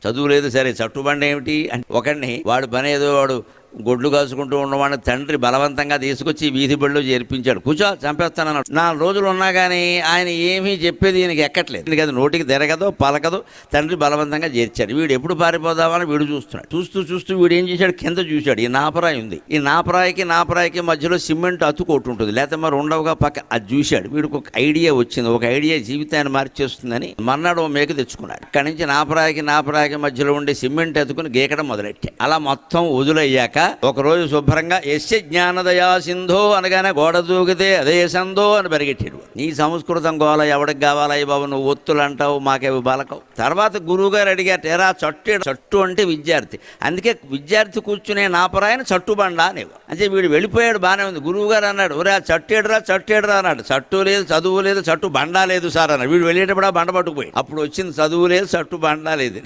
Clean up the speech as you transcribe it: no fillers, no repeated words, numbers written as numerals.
చదువు లేదు సరే, చట్టుబండ ఏమిటి అంటే ఒకడిని వాడు పని ఏదో వాడు గొడ్లు కాసుకుంటూ ఉన్నవాడిని తండ్రి బలవంతంగా తీసుకొచ్చి వీధి బడిలో చేర్పించాడు. కూర్చో చంపేస్తానన్నాడు. 4 రోజులు ఉన్నా కానీ ఆయన ఏమీ చెప్పేది ఈయనకి ఎక్కట్లేదు. ఎందుకంటే నోటికి తిరగదో పలకదో. తండ్రి బలవంతంగా చేర్చాడు. వీడు ఎప్పుడు పారిపోదామని వీడు చూస్తున్నాడు. చూస్తూ వీడు ఏం చేశాడు, కింద చూశాడు. ఈ నాపరాయి ఉంది. ఈ నాపరాయికి మధ్యలో సిమెంట్ అతుకోటి ఉంటుంది, లేకపోతే మరి ఉండవుగా పక్క. అది చూశాడు. వీడికి ఒక ఐడియా వచ్చింది. ఒక ఐడియా జీవితాన్ని మార్చేస్తుందని మర్నాడు ఓ మేక తెచ్చుకున్నాడు. అక్కడి నుంచి నాపరాయికి మధ్యలో ఉండే సిమెంట్ అతుకుని గీకడం మొదలెట్టాడు. అలా మొత్తం వదులయ్యాక ఒకరోజు శుభ్రంగా యస్య జ్ఞానదయా సింధో అనగానే గోడ దూకితే అదే సందో అని పరిగెట్టాడు. నీ సంస్కృతం గోల ఎవడికి కావాలయ్య బాబు, నువ్వు ఒత్తులు అంటావు, మాకేవి బాలకవు. తర్వాత గురువుగారు అడిగారు, ఎరా చట్టు అంటే విద్యార్థి, అందుకే విద్యార్థి కూర్చునే నాపరాయన చట్టుబండ అనేవు. అంటే వీడు వెళ్ళిపోయాడు, బాగానే ఉంది. గురువుగారు అన్నాడు, ఒరే ఆ చట్టేడురా అన్నాడు. చట్టు లేదు, చదువు లేదు, చట్టు బండా లేదు సార్ అన్నాడు. వీడు వెళ్ళేటప్పుడు ఆ బండ పట్టుకుపోయి. అప్పుడు వచ్చింది చదువు లేదు, చట్టు బండా లేదు.